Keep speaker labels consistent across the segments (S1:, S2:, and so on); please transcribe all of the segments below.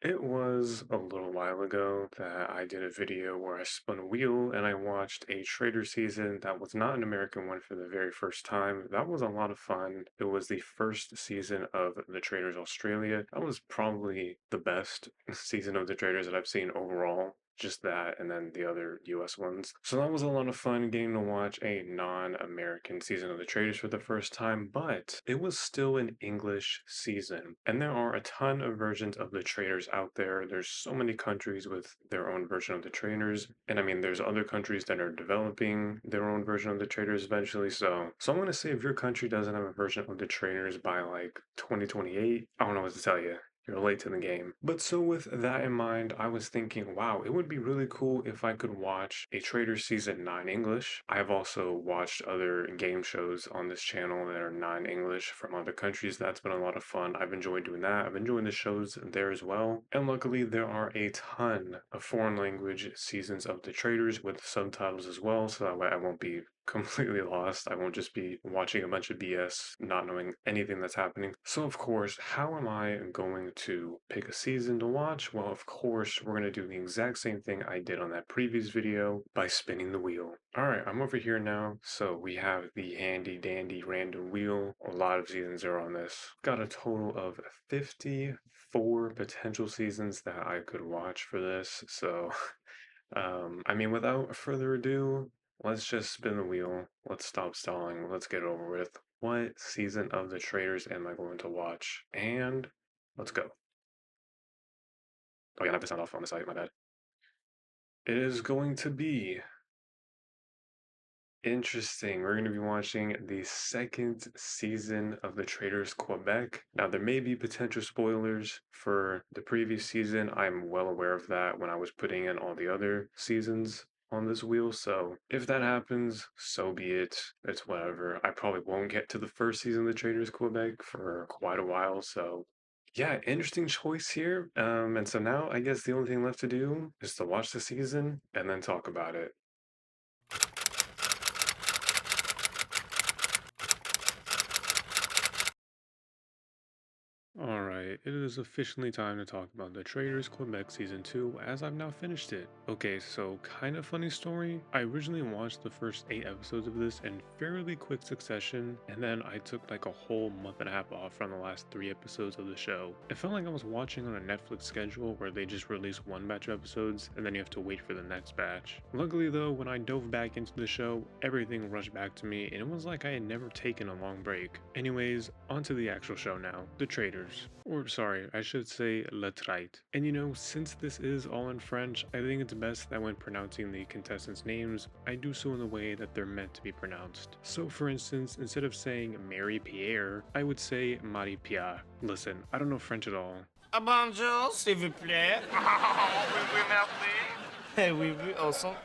S1: It was a little while ago that I did a video where I spun a wheel and I watched a Trader season that was not an American one for the very first time. That was a lot of fun. It was the first season of the Traitors Australia. That was probably the best season of the Traitors that I've seen overall. Just that, and then the other US ones. So that was a lot of fun getting to watch a non American season of The Traitors for the first time, but it was still an English season. And there are a ton of versions of The Traitors out there. There's so many countries with their own version of The Traitors. And I mean, there's other countries that are developing their own version of The Traitors eventually. So I'm going to say if your country doesn't have a version of The Traitors by like 2028, I don't know what to tell you. You're late to the game. But so with that in mind, I was thinking, wow, it would be really cool if I could watch a Trader Season 9 English. I've also watched other game shows on this channel that are non-English from other countries. That's been a lot of fun. I've enjoyed doing that. I've enjoyed the shows there as well. And luckily, there are a ton of foreign language seasons of The Traders with subtitles as well, so that way I won't be completely lost. I won't just be watching a bunch of BS, not knowing anything that's happening. So, of course, how am I going to pick a season to watch? Well, of course, we're going to do the exact same thing I did on that previous video by spinning the wheel. All right, I'm over here now. So we have the handy dandy random wheel. A lot of seasons are on this. Got a total of 54 potential seasons that I could watch for this. So, I mean, without further ado, let's just spin the wheel. Let's stop stalling. Let's get it over with. What season of The Traitors am I going to watch? And let's go. Oh, yeah, I have the sound off on the site. My bad. It is going to be interesting. We're going to be watching the second season of The Traitors Quebec. Now, there may be potential spoilers for the previous season. I'm well aware of that when I was putting in all the other seasons on this wheel. So if that happens, so be it. It's whatever. I probably won't get to the first season of The Traitors Quebec for quite a while. So yeah, interesting choice here. And so now I guess the only thing left to do is to watch the season and then talk about it. Alright, it is officially time to talk about The Traitors Quebec Season 2 as I've now finished it. Okay, so kind of funny story. I originally watched the first 8 episodes of this in fairly quick succession, and then I took like a whole month and a half off from the last 3 episodes of the show. It felt like I was watching on a Netflix schedule where they just release one batch of episodes and then you have to wait for the next batch. Luckily though, when I dove back into the show, everything rushed back to me and it was like I had never taken a long break. Anyways, onto the actual show now. The Traitors. Or sorry, I should say Le Trait. And you know, since this is all in French, I think it's best that when pronouncing the contestants' names, I do so in the way that they're meant to be pronounced. So for instance, instead of saying Marie Pierre, I would say Marie Pierre. Listen, I don't know French at all.
S2: Ah, bonjour, s'il vous plaît.
S3: Oui, oui, merci.
S2: Eh oui, oui, ensemble.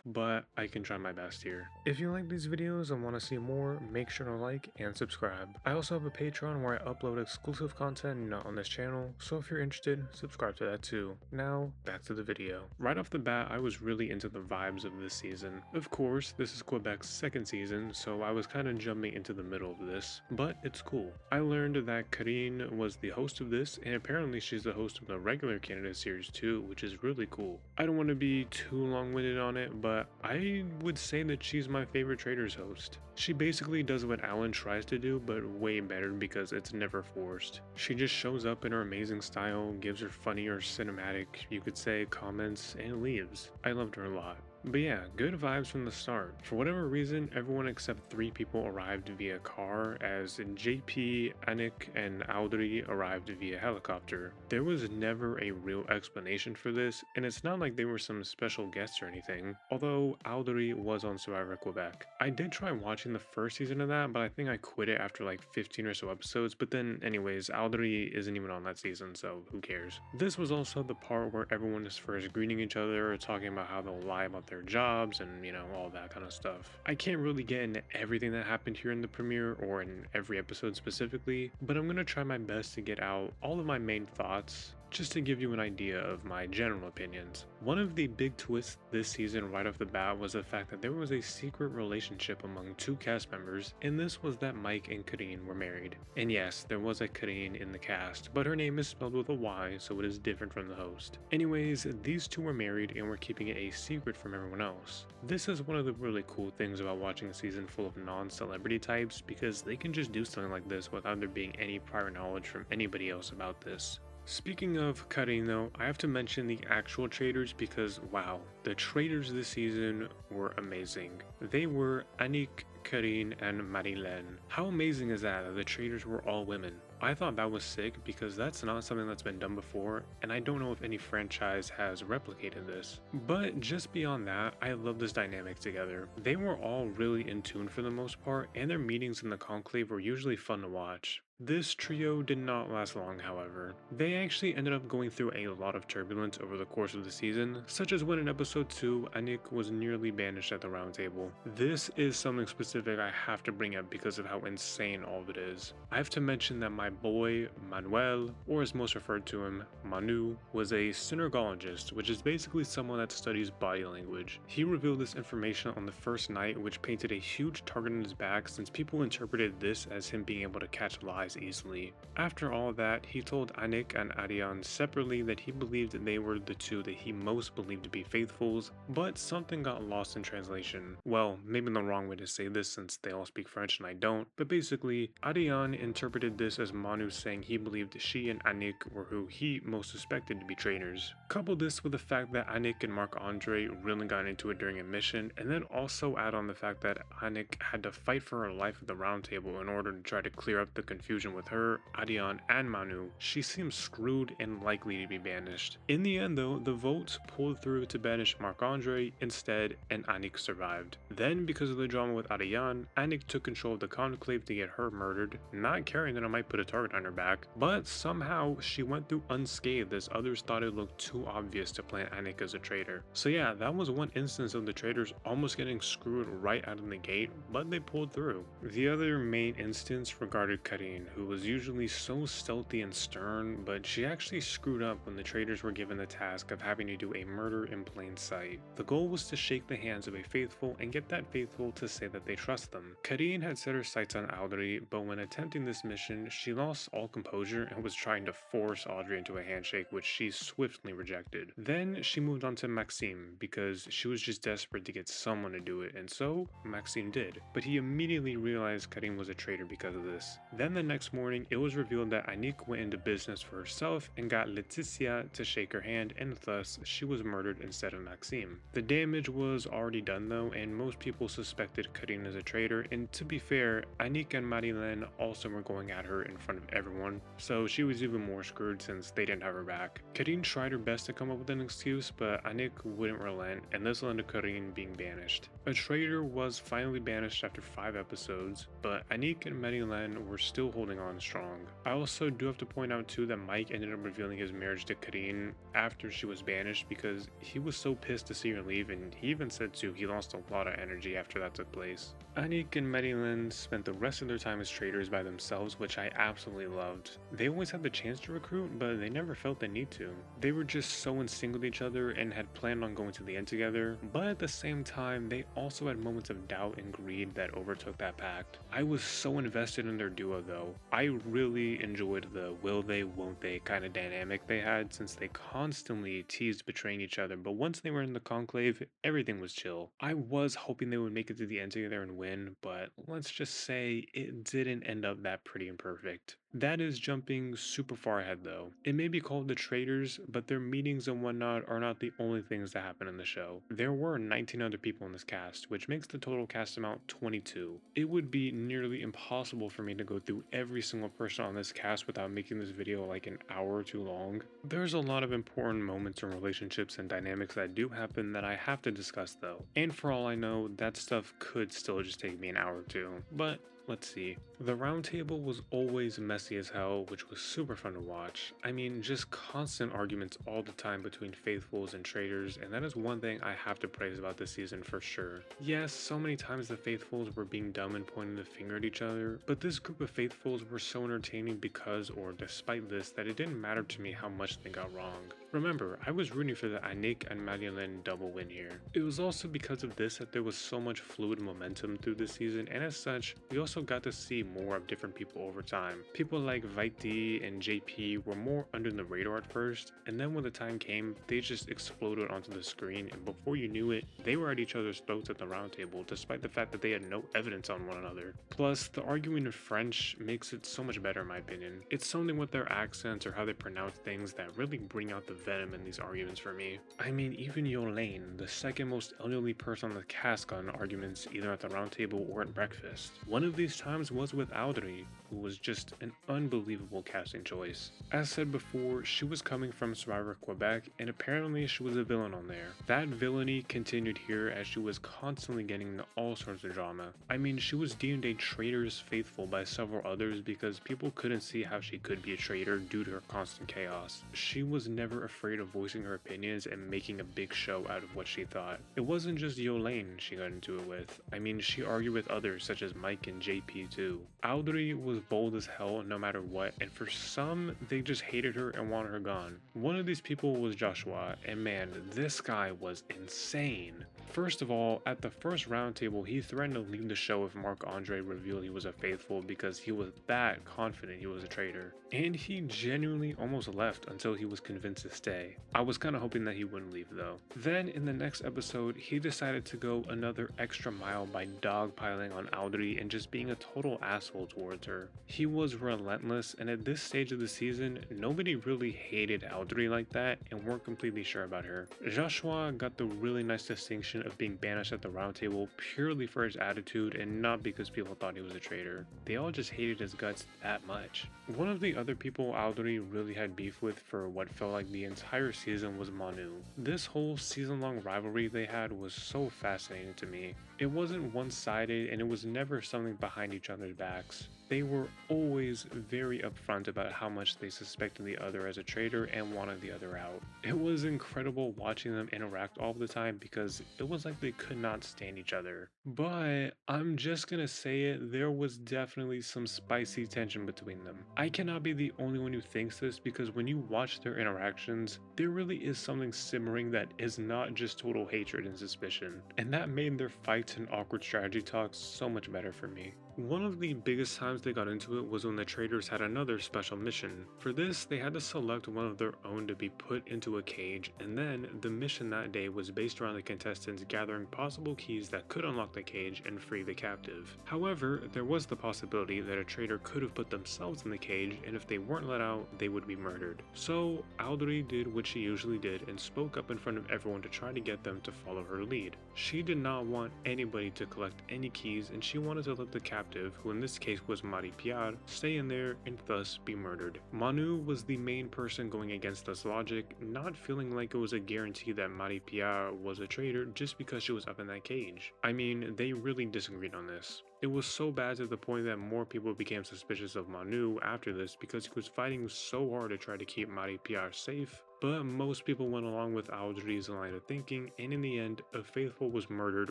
S1: But I can try my best here. If you like these videos and want to see more, make sure to like and subscribe. I also have a Patreon where I upload exclusive content not on this channel, so if you're interested, subscribe to that too. Now, back to the video. Right off the bat, I was really into the vibes of this season. Of course, this is Quebec's second season, so I was kind of jumping into the middle of this, but it's cool. I learned that Karine was the host of this, and apparently she's the host of the regular Canada series too, which is really cool. I don't want to be too long-winded on it, but I would say that she's my favorite Traitors host. She basically does what Alan tries to do, but way better because it's never forced. She just shows up in her amazing style, gives her funny or cinematic, you could say, comments, and leaves. I loved her a lot. But yeah, good vibes from the start. For whatever reason, everyone except 3 people arrived via car, as JP, Anik, and Audrey arrived via helicopter. There was never a real explanation for this, and it's not like they were some special guests or anything, although Audrey was on Survivor Quebec. I did try watching the first season of that, but I think I quit it after like 15 or so episodes, but then anyways, Audrey isn't even on that season, so who cares. This was also the part where everyone is first greeting each other, talking about how they'll lie about their jobs and you know, all that kind of stuff. I can't really get into everything that happened here in the premiere or in every episode specifically, but I'm gonna try my best to get out all of my main thoughts Just to give you an idea of my general opinions, one of the big twists this season right off the bat was the fact that there was a secret relationship among two cast members, and this was that Mike and Karine were married. And yes, there was a Karine in the cast, but her name is spelled with a Y, so it is different from the host. Anyways, these two were married and were keeping it a secret from everyone else. This is one of the really cool things about watching a season full of non-celebrity types, because they can just do something like this without there being any prior knowledge from anybody else about this. Speaking of cutting though, I have to mention the actual traitors because wow, the traitors this season were amazing. They were Anik, Karine, and Marilyn. How amazing is that the traitors were all women? I thought that was sick because that's not something that's been done before, and I don't know if any franchise has replicated this. But just beyond that, I love this dynamic together. They were all really in tune for the most part, and their meetings in the conclave were usually fun to watch. This trio did not last long, however. They actually ended up going through a lot of turbulence over the course of the season, such as when in episode 2, Anik was nearly banished at the round table. This is something specific I have to bring up because of how insane all of it is. I have to mention that my boy, Manuel, or as most referred to him, Manu, was a synergologist, which is basically someone that studies body language. He revealed this information on the first night, which painted a huge target on his back since people interpreted this as him being able to catch lies easily. After all that, he told Anik and Ariane separately that he believed that they were the two that he most believed to be faithfuls, but something got lost in translation. Well, maybe the wrong way to say this since they all speak French and I don't, but basically, Ariane interpreted this as Manu saying he believed she and Anik were who he most suspected to be traitors. Couple this with the fact that Anik and Marc-Andre really got into it during a mission, and then also add on the fact that Anik had to fight for her life at the round table in order to try to clear up the confusion with her, Ariane, and Manu, she seems screwed and likely to be banished. In the end though, the votes pulled through to banish Marc-Andre instead, and Anik survived. Then, because of the drama with Ariane, Anik took control of the conclave to get her murdered, not caring that it might put a target on her back, but somehow she went through unscathed as others thought it looked too obvious to plant Anik as a traitor. So yeah, that was one instance of the traitors almost getting screwed right out of the gate, but they pulled through. The other main instance regarded Karine, who was usually so stealthy and stern, but she actually screwed up when the traitors were given the task of having to do a murder in plain sight. The goal was to shake the hands of a faithful and get that faithful to say that they trust them. Karine had set her sights on Audrey, but when attempting this mission, she lost all composure and was trying to force Audrey into a handshake, which she swiftly rejected. Then she moved on to Maxime because she was just desperate to get someone to do it, and so Maxime did. But he immediately realized Karine was a traitor because of this. Then the next morning, it was revealed that Anik went into business for herself and got Laetitia to shake her hand, and thus she was murdered instead of Maxime. The damage was already done though, and most people suspected Karine as a traitor, and to be fair, Anik and Marilyn also were going at her in front of everyone, so she was even more screwed since they didn't have her back. Karine tried her best to come up with an excuse, but Anik wouldn't relent, and this led to Karine being banished. A traitor was finally banished after 5 episodes, but Anik and Marilyn were still holding on strong. I also do have to point out too that Mike ended up revealing his marriage to Karine after she was banished because he was so pissed to see her leave, and he even said too he lost a lot of energy after that took place. Anik and Marilyn spent the rest of their time as traitors by themselves, which I absolutely loved. They always had the chance to recruit, but they never felt the need to. They were just so in sync with each other and had planned on going to the end together, but at the same time, they also had moments of doubt and greed that overtook that pact. I was so invested in their duo though. I really enjoyed the will they, won't they kind of dynamic they had since they constantly teased betraying each other, but once they were in the conclave, everything was chill. I was hoping they would make it to the end together and win, but let's just say it didn't end up that pretty and perfect. That is jumping super far ahead though. It may be called the Traitors, but their meetings and whatnot are not the only things that happen in the show. There were 19 other people in this cast, which makes the total cast amount 22. It would be nearly impossible for me to go through every single person on this cast without making this video like an hour too long. There's a lot of important moments and relationships and dynamics that do happen that I have to discuss though. And for all I know, that stuff could still just take me an hour or two. But Let's see. The roundtable was always messy as hell, which was super fun to watch. I mean, just constant arguments all the time between faithfuls and traitors, and that is one thing I have to praise about this season for sure. Yes, so many times the faithfuls were being dumb and pointing the finger at each other, but this group of faithfuls were so entertaining because, or despite this, that it didn't matter to me how much they got wrong. Remember, I was rooting for the Anik and Madeline double win here. It was also because of this that there was so much fluid momentum through this season, and as such, we also got to see more of different people over time. People like Vaiti and JP were more under the radar at first, and then when the time came, they just exploded onto the screen, and before you knew it, they were at each other's throats at the roundtable, despite the fact that they had no evidence on one another. Plus, the arguing in French makes it so much better in my opinion. It's something with their accents or how they pronounce things that really bring out the venom in these arguments for me. I mean, even Yolaine, the second most elderly person on the cast, got in arguments either at the roundtable or at breakfast. One of these times was with Audrey, who was just an unbelievable casting choice. As said before, she was coming from Survivor Quebec, and apparently she was a villain on there. That villainy continued here as she was constantly getting into all sorts of drama. I mean, she was deemed a traitor's faithful by several others because people couldn't see how she could be a traitor due to her constant chaos. She was never afraid of voicing her opinions and making a big show out of what she thought. It wasn't just Yolaine she got into it with. I mean, she argued with others such as Mike and JP too. Audrey was bold as hell no matter what, and for some, they just hated her and wanted her gone. One of these people was Joshua, and man, this guy was insane. First of all, at the first roundtable, he threatened to leave the show if Marc-Andre revealed he was a faithful because he was that confident he was a traitor. And he genuinely almost left until he was convinced to stay. I was kind of hoping that he wouldn't leave though. Then in the next episode, he decided to go another extra mile by dogpiling on Audrey and just being a total asshole towards her. He was relentless, and at this stage of the season, nobody really hated Audrey like that and weren't completely sure about her. Joshua got the really nice distinction of being banished at the roundtable purely for his attitude and not because people thought he was a traitor. They all just hated his guts that much. One of the other people Audrey really had beef with for what felt like the entire season was Manu. This whole season-long rivalry they had was so fascinating to me. It wasn't one-sided and it was never something behind each other's backs. They were always very upfront about how much they suspected the other as a traitor and wanted the other out. It was incredible watching them interact all the time because it was like they could not stand each other. But I'm just gonna say it, there was definitely some spicy tension between them. I cannot be the only one who thinks this because when you watch their interactions, there really is something simmering that is not just total hatred and suspicion. And that made their fights and awkward strategy talks so much better for me. One of the biggest times they got into it was when the Traitors had another special mission. For this, they had to select one of their own to be put into a cage, and then the mission that day was based around the contestants gathering possible keys that could unlock the cage and free the captive. However, there was the possibility that a traitor could have put themselves in the cage, and if they weren't let out, they would be murdered. So, Audrey did what she usually did and spoke up in front of everyone to try to get them to follow her lead. She did not want anybody to collect any keys, and she wanted to let the captive, who in this case was Marie-Pierre, stay in there and thus be murdered. Manu was the main person going against this logic, not feeling like it was a guarantee that Marie-Pierre was a traitor just because she was up in that cage. I mean, they really disagreed on this. It was so bad to the point that more people became suspicious of Manu after this because he was fighting so hard to try to keep Marie-Pierre safe. But most people went along with Audrey's line of thinking, and in the end, a faithful was murdered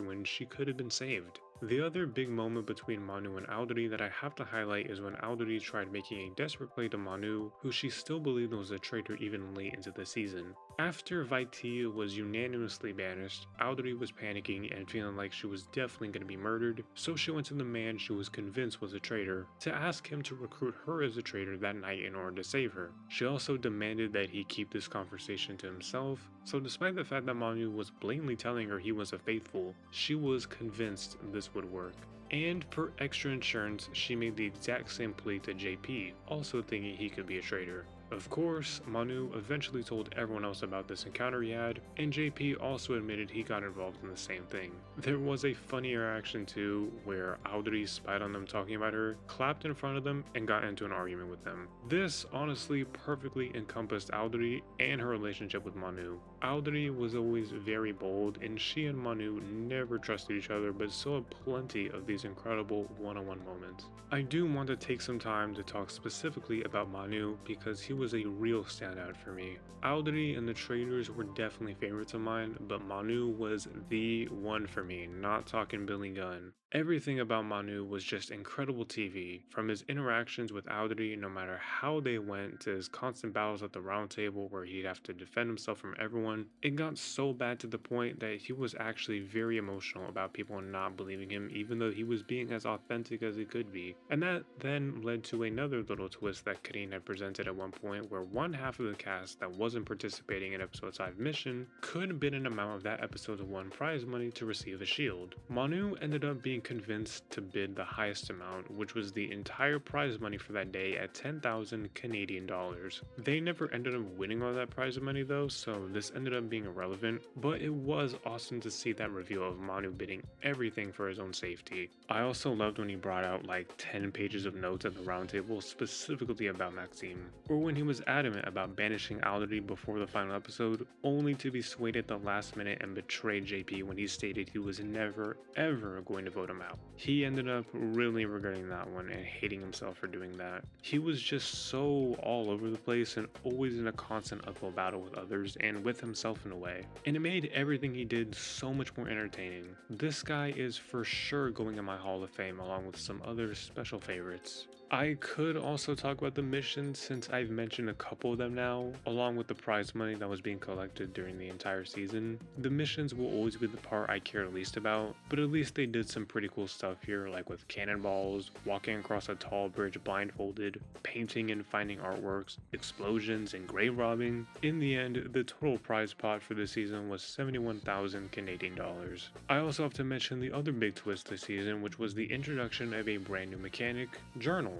S1: when she could have been saved. The other big moment between Manu and Audrey that I have to highlight is when Audrey tried making a desperate play to Manu, who she still believed was a traitor even late into the season. After Vaiti was unanimously banished, Audrey was panicking and feeling like she was definitely going to be murdered, so she went to the man she was convinced was a traitor to ask him to recruit her as a traitor that night in order to save her. She also demanded that he keep this conversation to himself, so despite the fact that Manu was blatantly telling her he was a faithful, she was convinced this would work. And for extra insurance, she made the exact same plea to JP, also thinking he could be a traitor. Of course, Manu eventually told everyone else about this encounter he had, and JP also admitted he got involved in the same thing. There was a funny interaction too, where Audrey spied on them talking about her, clapped in front of them, and got into an argument with them. This honestly perfectly encompassed Audrey and her relationship with Manu. Audrey was always very bold, and she and Manu never trusted each other, but still had plenty of these incredible one-on-one moments. I do want to take some time to talk specifically about Manu because he was a real standout for me. Audrey and the Traitors were definitely favorites of mine, but Manu was the one for me, not talking Billy Gunn. Everything about Manu was just incredible TV, from his interactions with Audrey, no matter how they went, to his constant battles at the round table where he'd have to defend himself from everyone. It got so bad to the point that he was actually very emotional about people not believing him, even though he was being as authentic as he could be. And that then led to another little twist that Karine had presented at one point, where one half of the cast that wasn't participating in episode 5 mission could bid an amount of that episode's one prize money to receive a shield. Manu ended up being convinced to bid the highest amount, which was the entire prize money for that day at 10,000 Canadian dollars. They never ended up winning all that prize money though, so this ended up being irrelevant, but it was awesome to see that reveal of Manu bidding everything for his own safety. I also loved when he brought out like 10 pages of notes at the round table specifically about Maxime, or when he was adamant about banishing Audrey before the final episode, only to be swayed at the last minute and betray JP when he stated he was never ever going to vote him out. He ended up really regretting that one and hating himself for doing that. He was just so all over the place and always in a constant uphill battle with others and with himself in a way. And it made everything he did so much more entertaining. This guy is for sure going in my Hall of Fame along with some other special favorites. I could also talk about the missions since I've mentioned a couple of them now, along with the prize money that was being collected during the entire season. The missions will always be the part I care least about, but at least they did some pretty cool stuff here, like with cannonballs, walking across a tall bridge blindfolded, painting and finding artworks, explosions, and grave robbing. In the end, the total prize pot for this season was 71,000 Canadian dollars. I also have to mention the other big twist this season, which was the introduction of a brand new mechanic, journals.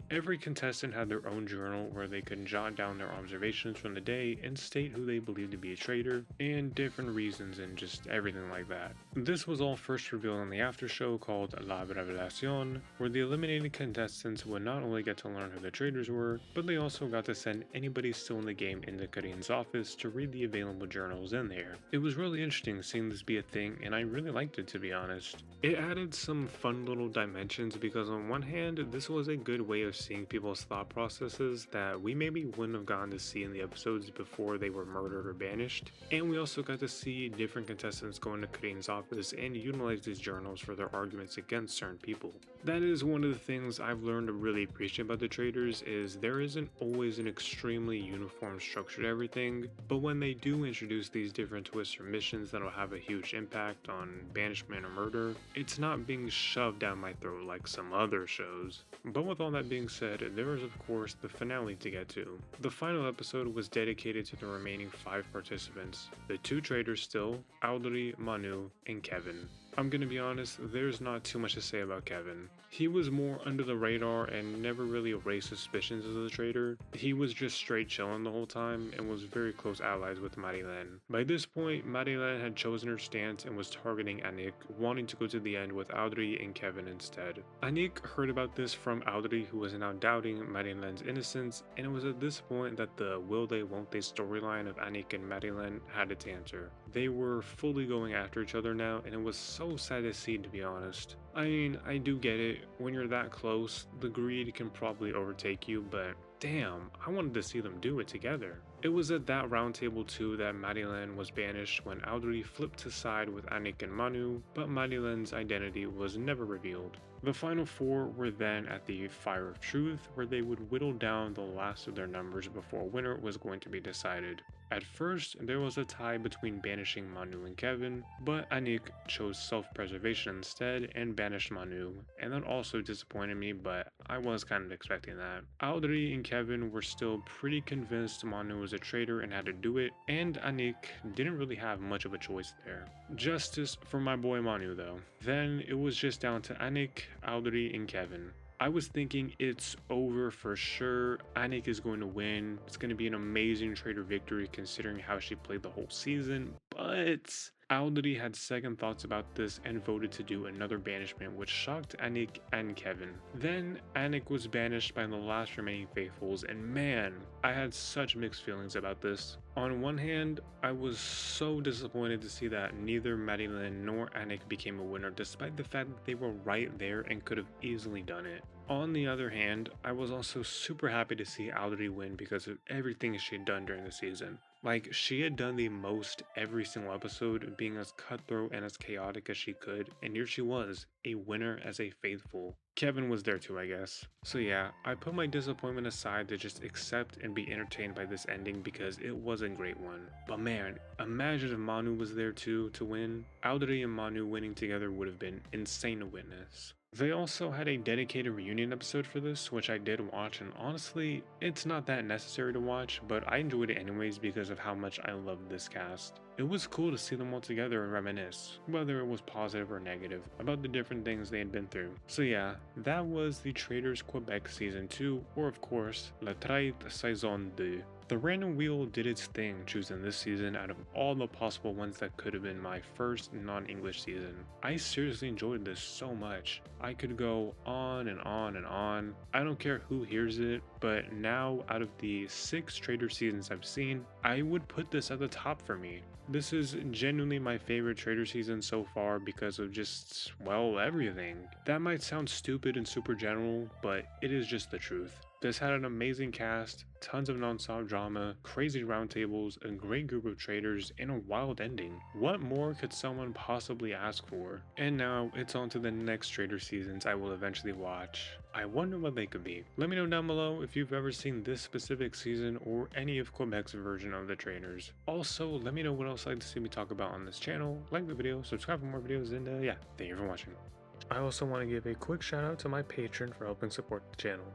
S1: Every contestant had their own journal where they could jot down their observations from the day and state who they believed to be a traitor, and different reasons and just everything like that. This was all first revealed on the after show called La Revelación, where the eliminated contestants would not only get to learn who the traitors were, but they also got to send anybody still in the game into Karine's office to read the available journals in there. It was really interesting seeing this be a thing, and I really liked it, to be honest. It added some fun little dimensions because on one hand, this was a good way of seeing people's thought processes that we maybe wouldn't have gotten to see in the episodes before they were murdered or banished. And we also got to see different contestants go into Karine's office and utilize these journals for their arguments against certain people. That is one of the things I've learned to really appreciate about the Traitors is there isn't always an extremely uniform structure to everything, but when they do introduce these different twists or missions that'll have a huge impact on banishment or murder, it's not being shoved down my throat like some other shows. But with all that being said, there is of course the finale to get to. The final episode was dedicated to the remaining 5 participants, the 2 traitors still, Audrey, Manu, and Kevin. I'm gonna be honest, there's not too much to say about Kevin. He was more under the radar and never really raised suspicions as a traitor. He was just straight chilling the whole time and was very close allies with Marilyn. By this point, Marilyn had chosen her stance and was targeting Anik, wanting to go to the end with Audrey and Kevin instead. Anik heard about this from Audrey, who was now doubting Marilyn's innocence, and it was at this point that the will they won't they storyline of Anik and Marilyn had its answer. They were fully going after each other now, and it was so sad to see, to be honest. I mean, I do get it, when you're that close, the greed can probably overtake you, but damn, I wanted to see them do it together. It was at that round table too that Marilyn was banished when Audrey flipped to side with Anik and Manu, but Marilyn's identity was never revealed. The final 4 were then at the Fire of Truth, where they would whittle down the last of their numbers before a winner was going to be decided. At first, there was a tie between banishing Manu and Kevin, but Anik chose self-preservation instead and banished Manu, and that also disappointed me, but I was kind of expecting that. Audrey and Kevin were still pretty convinced Manu was a traitor and had to do it, and Anik didn't really have much of a choice there. Justice for my boy Manu though. Then it was just down to Anik, Audrey, and Kevin. I was thinking it's over for sure. Anik is going to win. It's going to be an amazing traitor victory considering how she played the whole season, but Aldity had second thoughts about this and voted to do another banishment, which shocked Anik and Kevin. Then Anik was banished by the last remaining faithfuls, and man, I had such mixed feelings about this. On one hand, I was so disappointed to see that neither Madeline nor Anik became a winner, despite the fact that they were right there and could have easily done it. On the other hand, I was also super happy to see Aldity win because of everything she had done during the season. Like, she had done the most every single episode, being as cutthroat and as chaotic as she could, and here she was, a winner as a faithful. Kevin was there too, I guess. So yeah, I put my disappointment aside to just accept and be entertained by this ending because it was a great one. But man, imagine if Manu was there too to win. Aldity and Manu winning together would have been insane to witness. They also had a dedicated reunion episode for this, which I did watch, and honestly, it's not that necessary to watch, but I enjoyed it anyways because of how much I loved this cast. It was cool to see them all together and reminisce, whether it was positive or negative, about the different things they had been through. So yeah, that was the Traitors Quebec Season 2, or of course, La Traite Saison 2. The random wheel did its thing, choosing this season out of all the possible ones that could have been my first non-English season. I seriously enjoyed this so much. I could go on and on and on. I don't care who hears it, but now out of the 6 Trader seasons I've seen, I would put this at the top for me. This is genuinely my favorite Trader season so far because of just, well, everything. That might sound stupid and super general, but it is just the truth. This had an amazing cast, tons of non-stop drama, crazy roundtables, a great group of traders, and a wild ending. What more could someone possibly ask for? And now it's on to the next Trader seasons I will eventually watch. I wonder what they could be. Let me know down below if you've ever seen this specific season or any of Quebec's version of the Traitors. Also, let me know what else you'd like to see me talk about on this channel. Like the video, subscribe for more videos, and yeah, thank you for watching. I also want to give a quick shout out to my patron for helping support the channel.